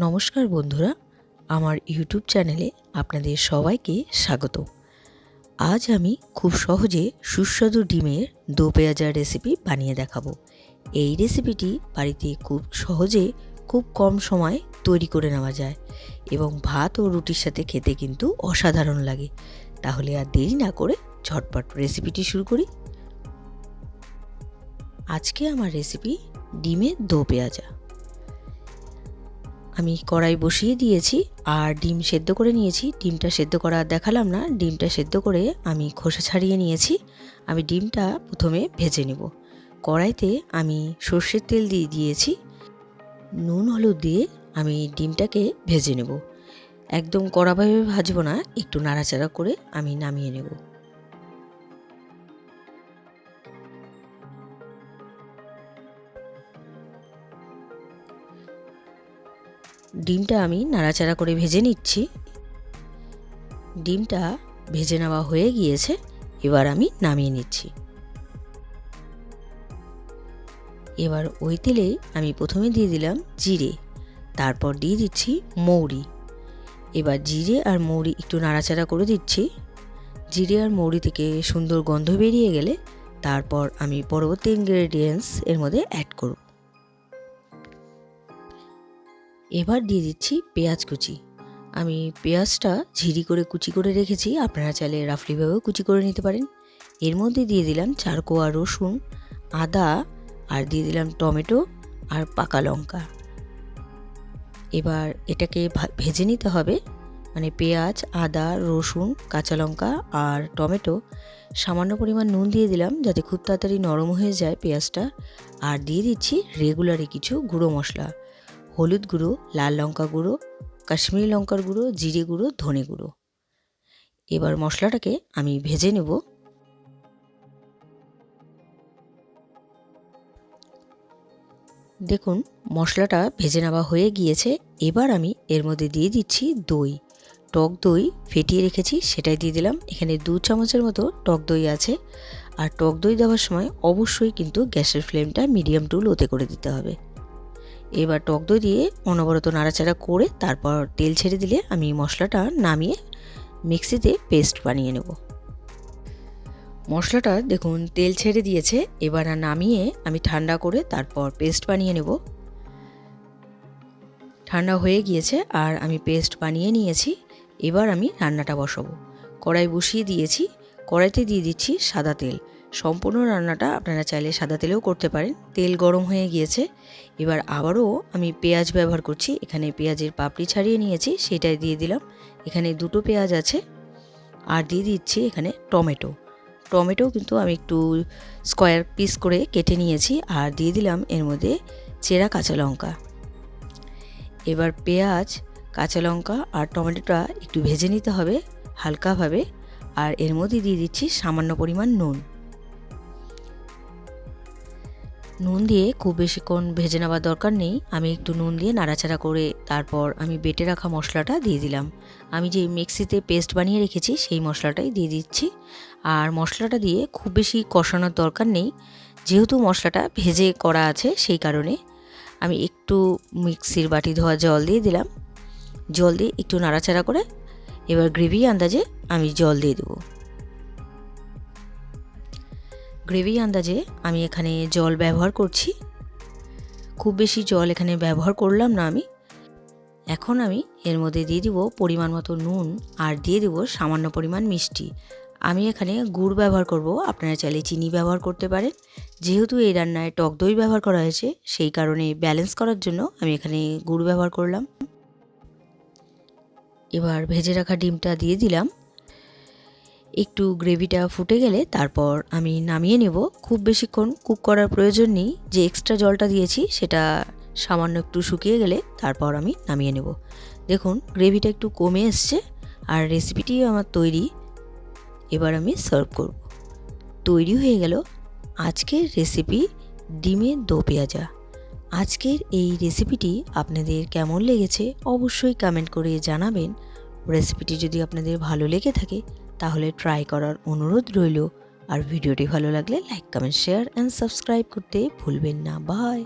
নমস্কার বন্ধুরা, আমার ইউটিউব চ্যানেলে আপনাদের সবাইকে স্বাগত। আজ আমি খুব সহজে সুস্বাদু ডিমের দো পেঁয়াজা রেসিপি বানিয়ে দেখাবো। এই রেসিপিটি বাড়িতে খুব সহজে খুব কম সময় তৈরি করে নেওয়া যায় এবং ভাত ও রুটির সাথে খেতে কিন্তু অসাধারণ লাগে। তাহলে আর দেরি না করে ঝটপট রেসিপিটি শুরু করি। আজকে আমার রেসিপি ডিমের দো পেঁয়াজা। আমি কড়াই বসিয়ে দিয়েছি আর ডিম সেদ্ধ করে নিয়েছি। ডিমটা সেদ্ধ করা দেখালাম না, ডিমটা সেদ্ধ করে আমি খোসা ছাড়িয়ে নিয়েছি। আমি ডিমটা প্রথমে ভেজে নেব। কড়াইতে আমি সর্ষের তেল দিয়ে দিয়েছি, নুন হলুদ দিয়ে আমি ডিমটাকে ভেজে নেব। একদম কড়াভাবে ভাজবো না, একটু নাড়াচাড়া করে আমি নামিয়ে নেব। ডিমটা আমি নাড়াচাড়া করে ভেজে নিচ্ছি। ডিমটা ভেজে নেওয়া হয়ে গিয়েছে, এবার আমি নামিয়ে নিচ্ছি। এবার ওই তেলে আমি প্রথমে দিয়ে দিলাম জিরে, তারপর দিয়ে দিচ্ছি মৌরি। এবার জিরে আর মৌরি একটু নাড়াচাড়া করে দিচ্ছি। জিরে আর মৌরি থেকে সুন্দর গন্ধ বেরিয়ে গেলে তারপর আমি পরবর্তী ইনগ্রেডিয়েন্টস এর মধ্যে অ্যাড করব। এবার দিয়ে দিচ্ছি পেঁয়াজ কুচি। আমি পেঁয়াজটা ঝিরি করে কুচি করে রেখেছি, আপনারা চাইলে রাফলিভাবেও কুচি করে নিতে পারেন। এর মধ্যে দিয়ে দিলাম 4 কোয়া রসুন, আদা আর দিয়ে দিলাম টমেটো আর পাকা লঙ্কা। এবার এটাকে ভেজে নিতে হবে, মানে পেঁয়াজ, আদা, রসুন, কাঁচা লঙ্কা আর টমেটো। সামান্য পরিমাণ নুন দিয়ে দিলাম যাতে খুব তাড়াতাড়ি নরম হয়ে যায় পেঁয়াজটা। আর দিয়ে দিচ্ছি রেগুলারে কিছু গুঁড়ো মশলা, হলুদ গুঁড়ো, লাল লঙ্কা গুঁড়ো, কাশ্মীরি লঙ্কার গুঁড়ো, জিরে গুঁড়ো, ধনে গুঁড়ো। এবার মশলাটাকে আমি ভেজে নেব। দেখুন মশলাটা ভেজে নেওয়া হয়ে গিয়েছে। এবার আমি এর মধ্যে দিয়ে দিচ্ছি দই। টক দই ফেটিয়ে রেখেছি, সেটাই দিয়ে দিলাম। এখানে 2 চামচের মতো টক দই আছে। আর টক দই দেওয়ার সময় অবশ্যই কিন্তু গ্যাসের ফ্লেমটা মিডিয়াম টু লোতে করে দিতে হবে। এবার টক দই দিয়ে অনবরত নাড়াচাড়া করে তারপর তেল ছেড়ে দিলে আমি মশলাটা নামিয়ে মিক্সিতে পেস্ট বানিয়ে নেব। মশলাটা দেখুন তেল ছেড়ে দিয়েছে। এবার নামিয়ে আমি ঠান্ডা করে তারপর পেস্ট বানিয়ে নেব। ঠান্ডা হয়ে গিয়েছে আর আমি পেস্ট বানিয়ে নিয়েছি। এবার আমি রান্নাটা বসাবো। কড়াই বসিয়ে দিয়েছি, কড়াইতে দিয়ে দিচ্ছি সাদা তেল। সম্পূর্ণ রান্নাটা আপনারা চাইলে সাদা তেলেও করতে পারেন। তেল গরম হয়ে গিয়েছে, এবার আবারও আমি পেঁয়াজ ব্যবহার করছি। এখানে পেঁয়াজের পাপড়ি ছাড়িয়ে নিয়েছি, সেটাই দিয়ে দিলাম। এখানে 2টো পেঁয়াজ আছে। আর দিয়ে দিচ্ছি এখানে টমেটো। টমেটো কিন্তু আমি একটু স্কোয়ার পিস করে কেটে নিয়েছি। আর দিয়ে দিলাম এর মধ্যে চেরা কাঁচা লঙ্কা। এবার পেঁয়াজ, কাঁচা লঙ্কা আর টমেটোটা একটু ভেজে নিতে হবে হালকাভাবে। আর এর মধ্যে দিয়ে দিচ্ছি সামান্য পরিমাণ নুন। নুন দিয়ে খুব বেশিক্ষণ ভেজে নেওয়ার দরকার নেই। আমি একটু নুন দিয়ে নাড়াচাড়া করে তারপর আমি বেটে রাখা মশলাটা দিয়ে দিলাম। আমি যে মিক্সিতে পেস্ট বানিয়ে রেখেছি সেই মশলাটাই দিয়ে দিচ্ছি। আর মশলাটা দিয়ে খুব বেশি কষানোর দরকার নেই, যেহেতু মশলাটা ভেজে করা আছে সেই কারণে। আমি একটু মিক্সির বাটি ধোয়া জল দিয়ে দিলাম। জল দিয়ে একটু নাড়াচাড়া করে এবার গ্রেভি আন্দাজে আমি জল দিয়ে দেবো। গ্রেভি আন্দাজে আমি এখানে জল ব্যবহার করছি, খুব বেশি জল এখানে ব্যবহার করলাম না আমি। এখন আমি এর মধ্যে দিয়ে দিব পরিমাণ মতো নুন আর দিয়ে দেব সামান্য পরিমাণ মিষ্টি। আমি এখানে গুড় ব্যবহার করব, আপনারা চাইলে চিনি ব্যবহার করতে পারেন। যেহেতু এই রান্নায় টক দই ব্যবহার করা হয়েছে সেই কারণে ব্যালেন্স করার জন্য আমি এখানে গুড় ব্যবহার করলাম। এবার ভেজে রাখা ডিমটা দিয়ে দিলাম। একটু গ্রেভিটা ফুটে গেলে তারপর আমি নামিয়ে নেব। খুব বেশিক্ষণ কুক করার প্রয়োজন নেই, যে এক্সট্রা জলটা দিয়েছি সেটা সামান্য একটু শুকিয়ে গেলে তারপর আমি নামিয়ে নেব। দেখুন গ্রেভিটা একটু কমে এসছে আর রেসিপিটি আমার তৈরি। এবার আমি সার্ভ করব। তৈরি হয়ে গেল আজকের রেসিপি ডিমের দো পেঁয়াজা। আজকের এই রেসিপিটি আপনাদের কেমন লেগেছে অবশ্যই কমেন্ট করে জানাবেন। রেসিপিটি যদি আপনাদের ভালো লেগে থাকে তাহলে ট্রাই করার অনুরোধ রইল। আর ভিডিওটি ভালো লাগলে like, comment, share and subscribe করতে ভুলবেন না। বাই।